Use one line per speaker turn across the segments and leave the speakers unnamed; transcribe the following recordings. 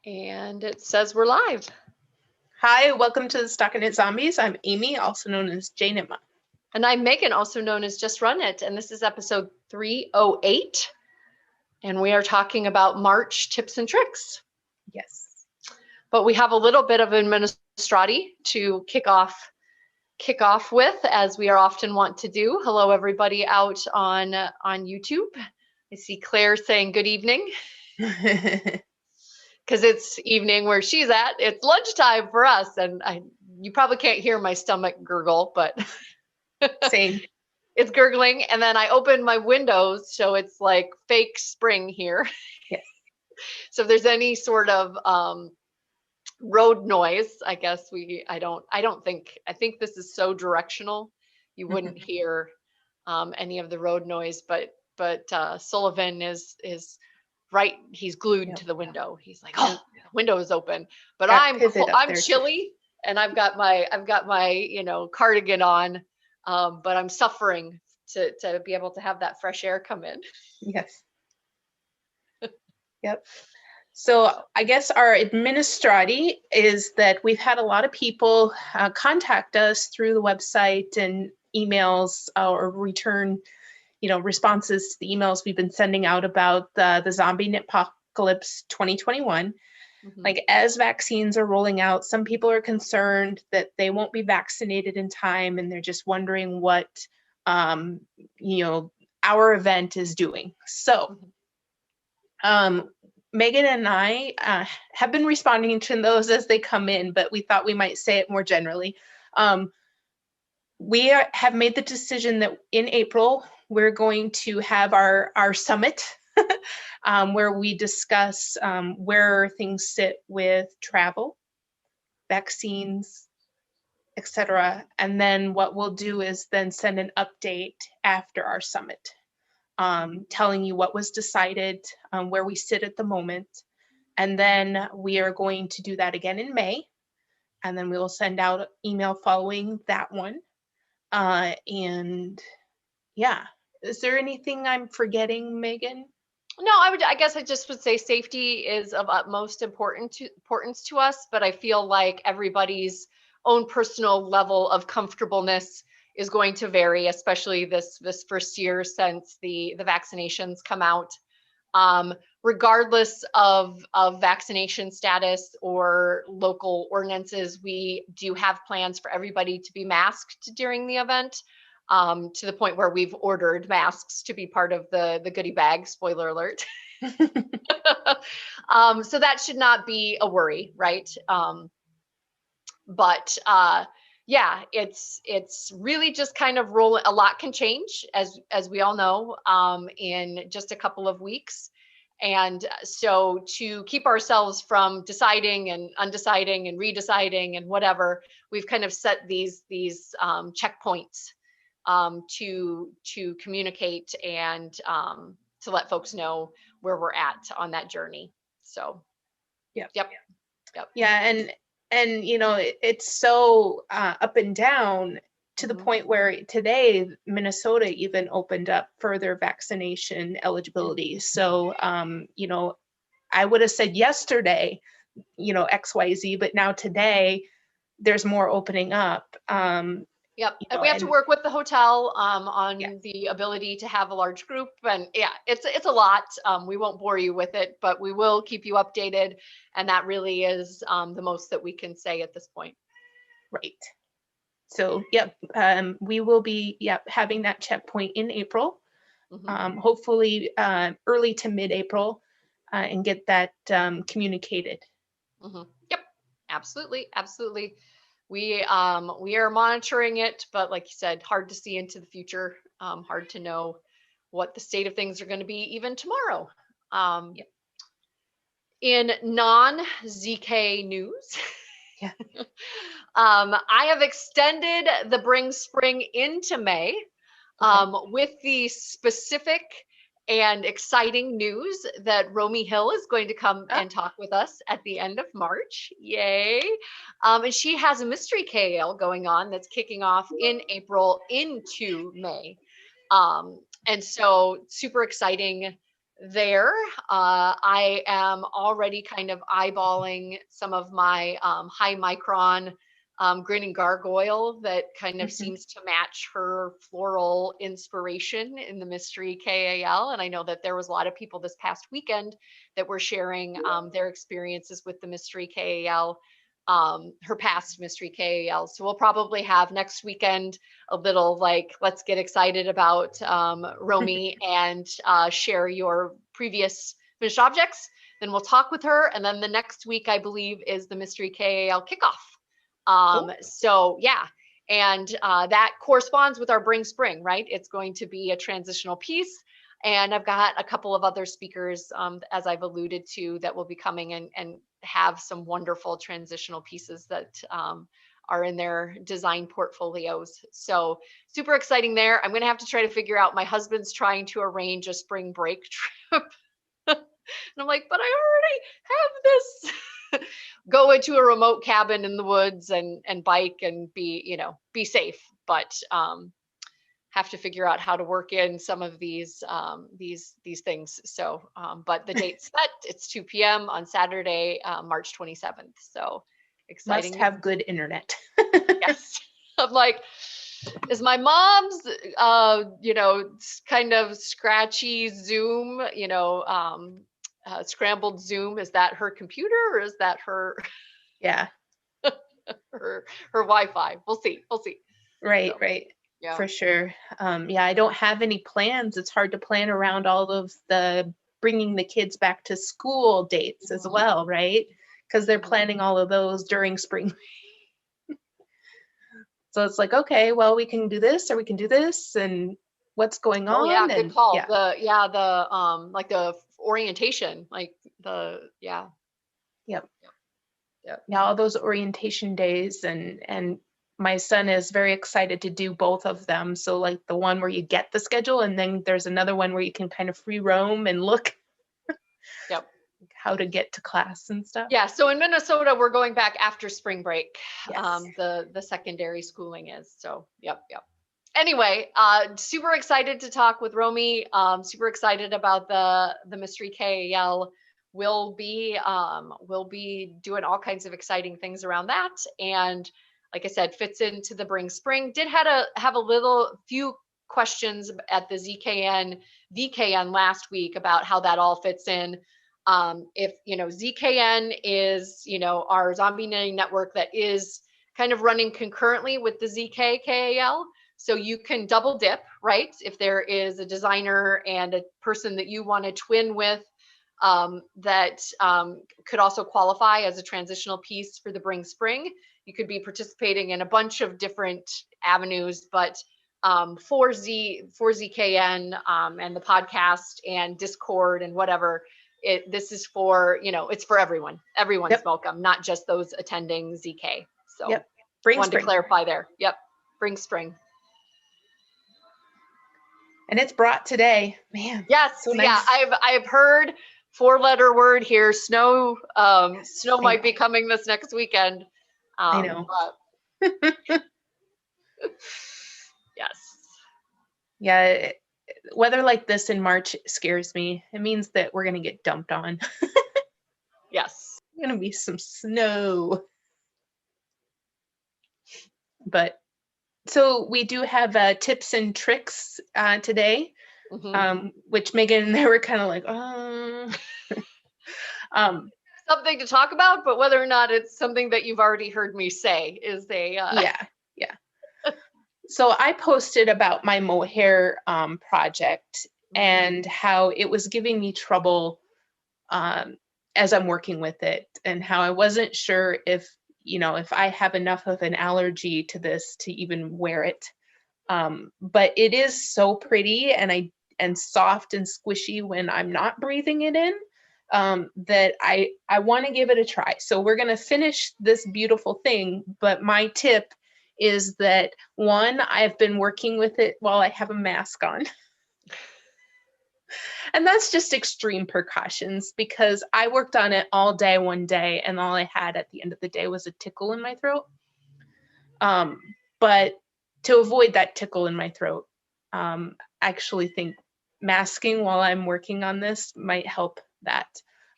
And it says we're live.
Hi, welcome to the StockinetteZombies. I'm Amy, also known as Janitma.
And I'm Megan, also known as Just Run It. And this is episode 308. And we are talking about March tips and tricks.
Yes.
But we have a little bit of administrati to kick off with, as we are often want to do. Hello, everybody out on YouTube. I see Claire saying good evening. Because it's evening where she's at. It's lunchtime for us, and you probably can't hear my stomach gurgle, but
Same.
It's gurgling. And then I opened my windows, so it's like fake spring here.
Yes.
So if there's any sort of road noise, I guess I think this is so directional, you wouldn't hear any of the road noise, but Sullivan is right. He's glued to the window. He's like, oh, the window is open, but I'm chilly and I've got my cardigan on, but I'm suffering to be able to have that fresh air come in.
Yes. Yep. So I guess our administrati is that we've had a lot of people contact us through the website and emails or return responses to the emails we've been sending out about the zombie apocalypse 2021. Mm-hmm. Like, as vaccines are rolling out, some people are concerned that they won't be vaccinated in time, and they're just wondering what our event is doing. So Megan and I have been responding to those as they come in, but we thought we might say it more generally. We have made the decision that in April, we're going to have our summit where we discuss where things sit with travel, vaccines, etc. And then what we'll do is then send an update after our summit, telling you what was decided, where we sit at the moment. And then we are going to do that again in May. And then we will send out an email following that one. And yeah. Is there anything I'm forgetting, Megan?
No, I guess I just would say safety is of utmost importance to us, but I feel like everybody's own personal level of comfortableness is going to vary, especially this first year since the vaccinations come out. Regardless of vaccination status or local ordinances, we do have plans for everybody to be masked during the event. To the point where we've ordered masks to be part of the goodie bag, spoiler alert. So that should not be a worry, right? But yeah, it's really just kind of rolling. A lot can change, as we all know, in just a couple of weeks. And so to keep ourselves from deciding and undeciding and redeciding and whatever, we've kind of set these checkpoints to communicate and to let folks know where we're at on that journey. So, yep.
Yeah, and it's so up and down to the point where today Minnesota even opened up further vaccination eligibility. So, I would have said yesterday, XYZ, but now today there's more opening up.
Yep. And we have to work with the hotel on the ability to have a large group. And yeah, it's a lot. We won't bore you with it, but we will keep you updated. And that really is the most that we can say at this point.
Right. So, yep, we will be having that checkpoint in April, hopefully early to mid-April, and get that communicated.
Yep, absolutely. We are monitoring it, but like you said, hard to see into the future, hard to know what the state of things are going to be even tomorrow. In non-ZK news, I have extended the Bring Spring into May with the specific and exciting news that Romy Hill is going to come and talk with us at the end of March. Yay. And she has a mystery KL going on that's kicking off in April into May. And so super exciting there. I am already kind of eyeballing some of my high micron grin and gargoyle that kind of
Mhm.
seems to match her floral inspiration in the mystery KAL. And I know that there was a lot of people this past weekend that were sharing their experiences with the mystery KAL, her past mystery KAL. So we'll probably have next weekend a little like, let's get excited about Romy and share your previous finished objects. Then we'll talk with her. And then the next week, I believe, is the mystery KAL kickoff.
Cool.
So yeah, and that corresponds with our Bring Spring, right? It's going to be a transitional piece. And I've got a couple of other speakers, as I've alluded to, that will be coming and have some wonderful transitional pieces that are in their design portfolios. So super exciting there. I'm going to have to try to figure out, my husband's trying to arrange a spring break trip. And I'm like, but I already have this. Go into a remote cabin in the woods and bike and be safe. But have to figure out how to work in some of these things. So, but the date's set. It's 2 p.m. on Saturday, March 27th. So
Must
exciting.
have good internet.
Yes. I'm like, is my mom's, kind of scratchy Zoom, scrambled Zoom, is that her computer or is that her
Yeah.
her Wi-Fi? We'll see. We'll see.
Right,
So,
right.
yeah.
For sure. Yeah, I don't have any plans. It's hard to plan around all of the bringing the kids back to school dates as
Mhm,
well, right? Because they're
mhm.
planning all of those during spring. So it's like, okay, well, we can do this or we can do this, and what's going
Oh yeah,
on?
good
And
call.
yeah,
The like the orientation, like yeah,
yep.
yeah, yeah.
Yeah, all those orientation days, and my son is very excited to do both of them. So like the one where you get the schedule, and then there's another one where you can kind of free roam and look
Yep.
how to get to class and stuff.
Yeah, so in Minnesota, we're going back after spring break.
Yes.
The secondary schooling is. So, yep, yep. Anyway, super excited to talk with Romy. Super excited about the mystery KAL. We'll be doing all kinds of exciting things around that, and like I said, fits into the Bring Spring. Did have a little few questions at the ZKN VKN last week about how that all fits in. If ZKN is our zombie knitting network that is kind of running concurrently with the ZK KAL, so you can double dip, right? If there is a designer and a person that you want to twin with, that could also qualify as a transitional piece for the Bring Spring, you could be participating in a bunch of different avenues, but for ZKN and the podcast and Discord and whatever, this is for, it's for everyone. Everyone's
Yep.
welcome, not just those attending ZK. So
Yep. Bring
wanted to
spring.
clarify there. Yep. Bring spring.
And it's brought today. Man.
Yes.
So
Yeah.
nice.
I've heard 4-letter word here. Snow.
Yes,
Snow
I
might
know.
be coming this next weekend.
I know.
But yes.
Yeah, weather like this in March scares me. It means that we're gonna get dumped on.
Yes.
Gonna be some snow. But so we do have tips and tricks today,
Mhm.
which Megan and I were kind of like, um,
Something to talk about, but whether or not it's something that you've already heard me say is
yeah, yeah. So I posted about my Mohair project
Mhm.
and how it was giving me trouble um, as I'm working with it, and how I wasn't sure if I have enough of an allergy to this to even wear it. But it is so pretty and soft and squishy when I'm not breathing it in, that I want to give it a try. So we're gonna finish this beautiful thing. But my tip is that one, I've been working with it while I have a mask on. And that's just extreme precautions because I worked on it all day one day, and all I had at the end of the day was a tickle in my throat. But to avoid that tickle in my throat, I actually think masking while I'm working on this might help that.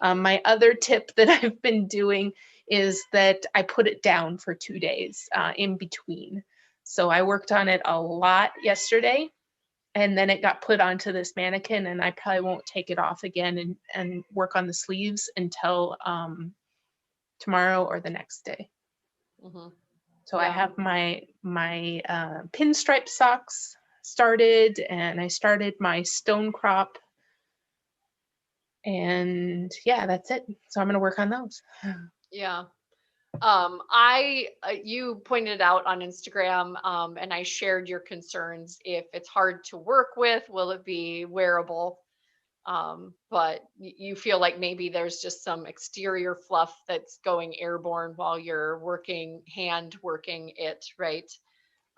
My other tip that I've been doing is that I put it down for 2 days in between. So I worked on it a lot yesterday, and then it got put onto this mannequin, and I probably won't take it off again and work on the sleeves until tomorrow or the next day.
Mhm.
So I
Yeah.
have my pinstripe socks started, and I started my stone crop, and yeah, that's it. So I'm gonna work on those.
Yeah. You pointed out on Instagram, and I shared your concerns. If it's hard to work with, will it be wearable? But you feel like maybe there's just some exterior fluff that's going airborne while you're hand working it, right?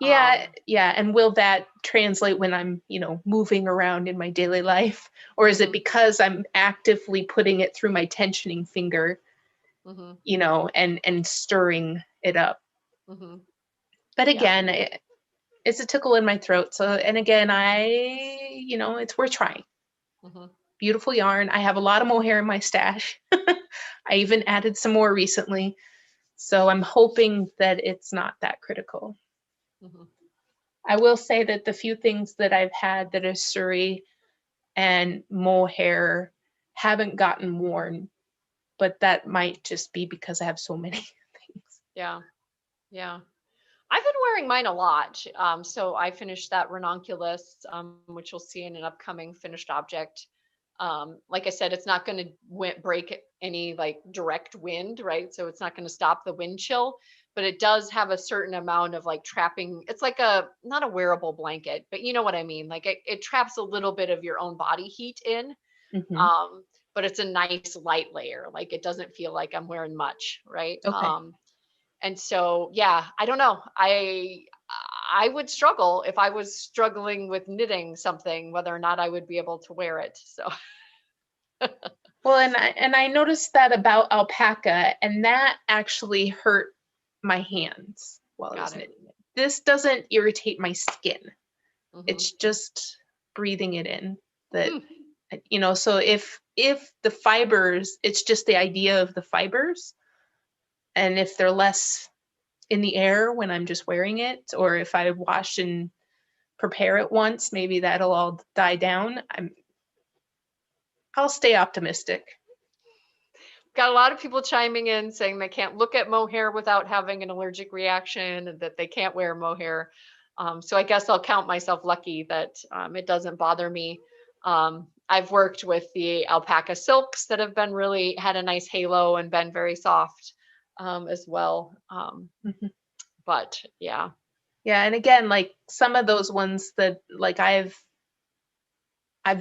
Yeah,
Um,
yeah. And will that translate when I'm, moving around in my daily life? Or is it
mhm,
because I'm actively putting it through my tensioning finger,
mhm,
and stirring it up?
mhm.
But
Yeah.
again, it's a tickle in my throat. So, and again, it's worth trying.
Mhm,
Beautiful yarn. I have a lot of mohair in my stash. I even added some more recently. So I'm hoping that it's not that critical.
mhm.
I will say that the few things that I've had that are suri and mohair haven't gotten worn, but that might just be because I have so many things.
Yeah. Yeah. I've been wearing mine a lot. So I finished that ranunculus, which you'll see in an upcoming finished object. Like I said, it's not going to break any like direct wind, right? So it's not going to stop the wind chill, but it does have a certain amount of like trapping. It's like not a wearable blanket, but you know what I mean? Like it traps a little bit of your own body heat in,
Hmm.
um, but it's a nice light layer. Like it doesn't feel like I'm wearing much, right?
Okay.
And so, yeah, I don't know. I would struggle if I was struggling with knitting something, whether or not I would be able to wear it. So,
Well, and I noticed that about alpaca, and that actually hurt my hands while I
got
was
it.
knitting it. This doesn't irritate my skin.
Hmm.
It's just breathing it in that,
Hmm.
so if the fibers, it's just the idea of the fibers, and if they're less in the air when I'm just wearing it, or if I wash and prepare it once, maybe that'll all die down. I'll stay optimistic.
Got a lot of people chiming in saying they can't look at mohair without having an allergic reaction and that they can't wear mohair. So I guess I'll count myself lucky that it doesn't bother me. I've worked with the alpaca silks that have been really had a nice halo and been very soft as well.
Mhm.
But yeah.
Yeah, and again, like some of those ones that like I've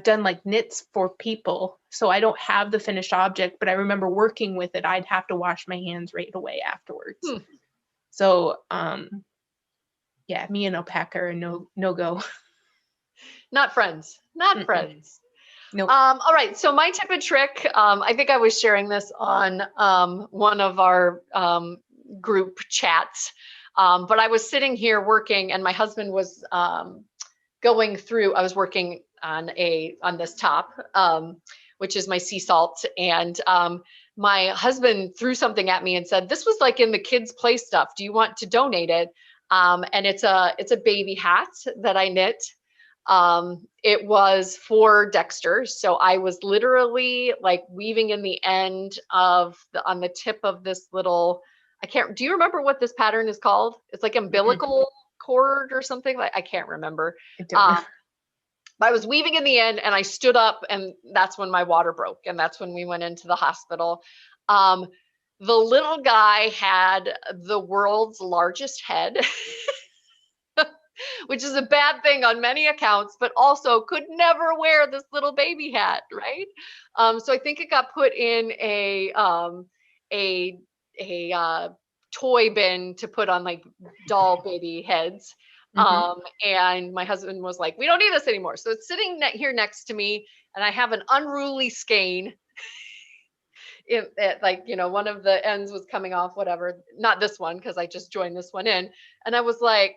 done like knits for people, so I don't have the finished object, but I remember working with it. I'd have to wash my hands right away afterwards.
Hmm.
So, yeah, me and alpaca are no go.
Not friends. Not
Mm-mm.
friends.
Nope.
All right. So my tip and trick, I think I was sharing this on one of our group chats, but I was sitting here working, and my husband was going through. I was working on this top, which is my sea salt, and my husband threw something at me and said, "This was like in the kids' play stuff. Do you want to donate it?" And it's a baby hat that I knit. It was for Dexter. So I was literally like weaving in the end of on the tip of this little, do you remember what this pattern is called? It's like
Mm-mm.
umbilical cord or something like, I can't remember.
I don't know.
Um, but I was weaving in the end and I stood up and that's when my water broke. And that's when we went into the hospital. Um, the little guy had the world's largest head. Which is a bad thing on many accounts, but also could never wear this little baby hat, right? So I think it got put in a toy bin to put on like doll baby heads.
Hmm.
And my husband was like, "We don't need this anymore." So it's sitting here next to me, and I have an unruly skein. Like one of the ends was coming off, whatever. Not this one because I just joined this one in, and I was like,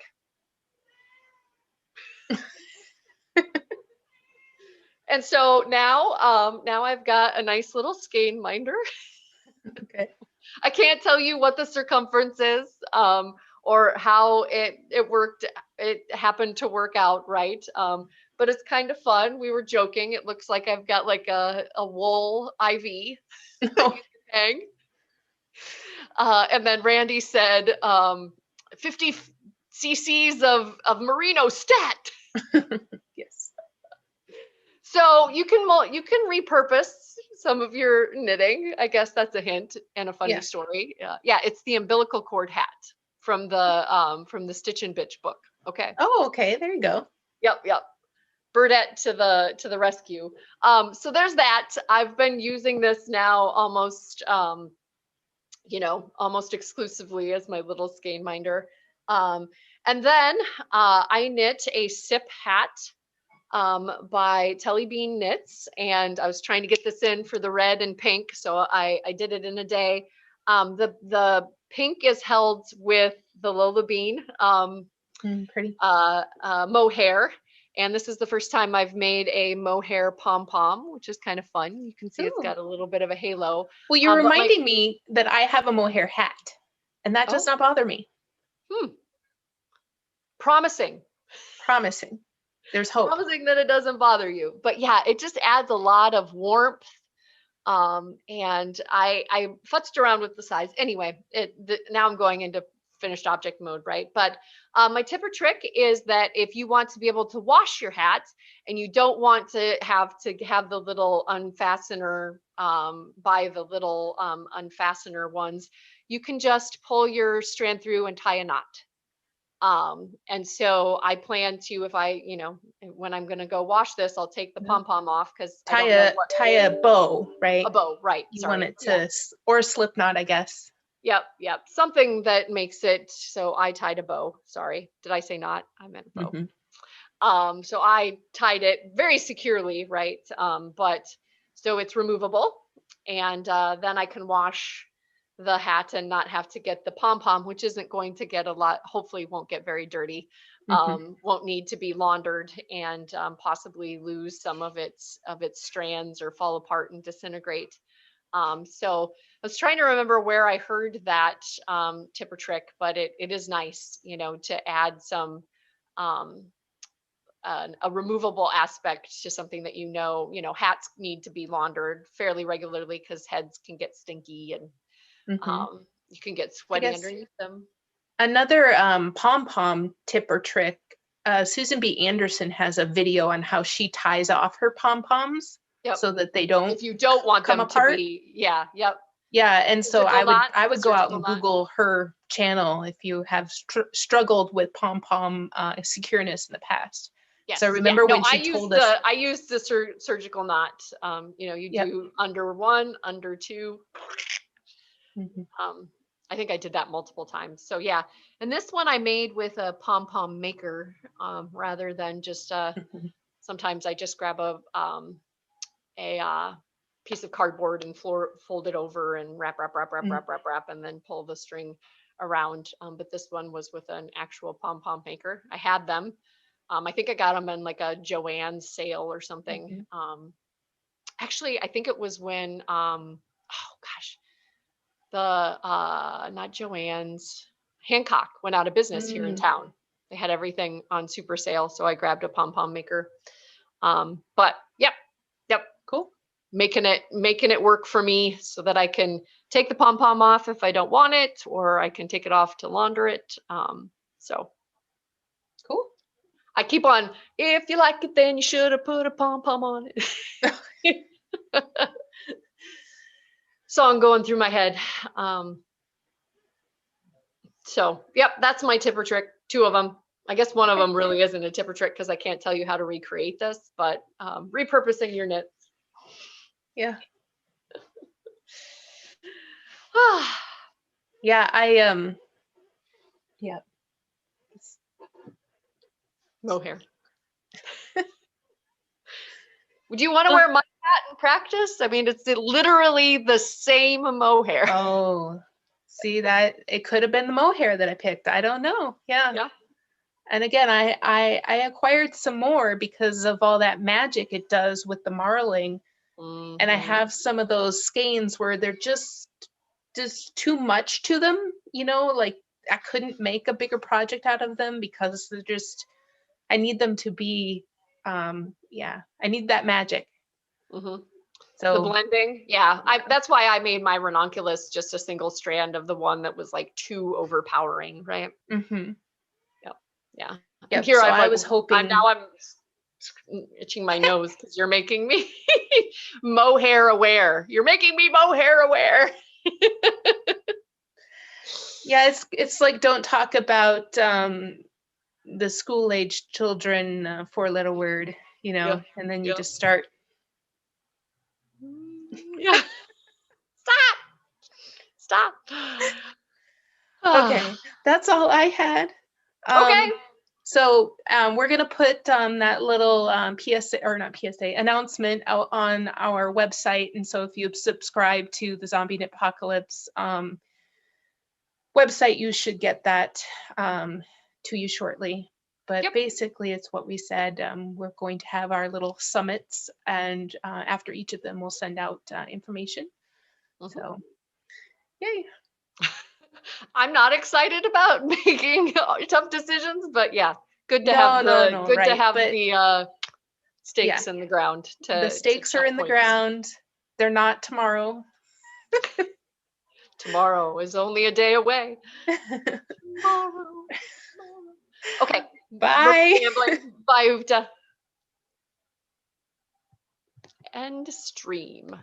And so now I've got a nice little skein minder.
Okay.
I can't tell you what the circumference is, or how it worked. It happened to work out right. But it's kind of fun. We were joking. It looks like I've got like a wool IV that
No.
you can hang. And then Randy said, 50 cc's of merino stat.
Yes.
So you can repurpose some of your knitting. I guess that's a hint and a funny
Yeah.
story. Yeah, it's the umbilical cord hat from the Stitch and Bitch book. Okay.
Oh, okay. There you go.
Yep. Burdette to the rescue. So there's that. I've been using this now almost almost exclusively as my little skein minder. And then I knit a sip hat by Telly Bean Knits, and I was trying to get this in for the red and pink, so I did it in a day. The pink is held with the Lola Bean
Pretty.
Mohair, and this is the first time I've made a Mohair pom-pom, which is kind of fun. You can see it's
Oh.
got a little bit of a halo.
Well, you're
But
reminding me that I have a mohair hat, and that does not bother me.
Promising.
Promising. There's hope.
Promising that it doesn't bother you. But yeah, it just adds a lot of warmth. And I futzed around with the size. Anyway, now I'm going into finished object mode, right? But my tip or trick is that if you want to be able to wash your hat and you don't want to have the little unfastener, buy the little unfastener ones, you can just pull your strand through and tie a knot. And so I plan to, if I, when I'm going to go wash this, I'll take the pom-pom off because
tie a bow, right?
A bow, right?
You want it to, or a slip knot, I guess.
Yep. Something that makes it so I tied a bow. Sorry, did I say knot? I meant bow.
Mm-hmm.
So I tied it very securely, right? But so it's removable, and then I can wash the hat and not have to get the pom-pom, which isn't going to get a lot, hopefully won't get very dirty, won't need to be laundered, and possibly lose some of its strands or fall apart and disintegrate. So I was trying to remember where I heard that tip or trick, but it is nice, to add some a removable aspect to something that hats need to be laundered fairly regularly because heads can get stinky and you can get sweaty underneath them.
Another pom-pom tip or trick, Susan B. Anderson has a video on how she ties off her pom-poms so that they don't,
if you don't want
come
them
apart.
to be,
yeah, and so I would go out and
knot.
Google her channel if you have struggled with pom-pom secureness in the past.
Yes.
So I remember when she told us.
I used the surgical knot. You do under one, under two. I think I did that multiple times. So yeah, and this one I made with a pom-pom maker rather than just sometimes I just grab a piece of cardboard and fold it over and wrap, and then pull the string around. But this one was with an actual pom-pom maker. I had them. I think I got them in like a Joann's sale or something. Actually, I think it was when, not Joann's, Hancock went out of business here in town. They had everything on super sale, so I grabbed a pom-pom maker. But yep,
cool.
Making it work for me so that I can take the pom-pom off if I don't want it, or I can take it off to launder it. So
cool.
I keep on, if you like it, then you should have put a pom-pom on it. Song going through my head. So, yep, that's my tip or trick. 2 of them. I guess one of them really isn't a tip or trick because I can't tell you how to recreate this, but repurposing your knits.
Yeah. Yeah,
Mohair. Would you want to wear my hat in practice? I mean, it's literally the same mohair.
Oh, see that? It could have been the mohair that I picked. I don't know. Yeah. And again, I acquired some more because of all that magic it does with the marling. And I
Mhm.
have some of those skeins where they're just too much to them, like I couldn't make a bigger project out of them because they're just, I need them to be, yeah, I need that magic.
Mhm. The
So
blending, yeah.
yeah.
That's why I made my ranunculus just a single strand of the one that was like too overpowering, right?
Hmm.
Yep. Yeah. And
Yep.
here
So
I'm
I
like,
was
I'm
hoping.
now I'm itching my nose because you're making me mohair aware. You're making me mohair aware.
Yeah, it's like don't talk about the school age children, four-letter word,
Yeah.
and then you
Yeah.
just start.
Yeah. Stop. Stop.
Okay, that's all I had.
Okay.
So we're gonna put that little PSA, or not PSA, announcement out on our website, and so if you subscribe to the Zombie Apocalypse website, you should get that to you shortly. But
Yep.
basically, it's what we said. We're going to have our little summits, and after each of them, we'll send out information.
Mhm.
So, yay!
I'm not excited about making tough decisions, but yeah,
No, no, no,
good to
right.
have
But
the
yeah,
stakes in the ground
the
to
stakes are in the
checkpoints.
ground. They're not tomorrow.
Tomorrow is only a day away. Tomorrow. Tomorrow. Okay, we're
Bye.
gambling. Bye, Uvta. End stream.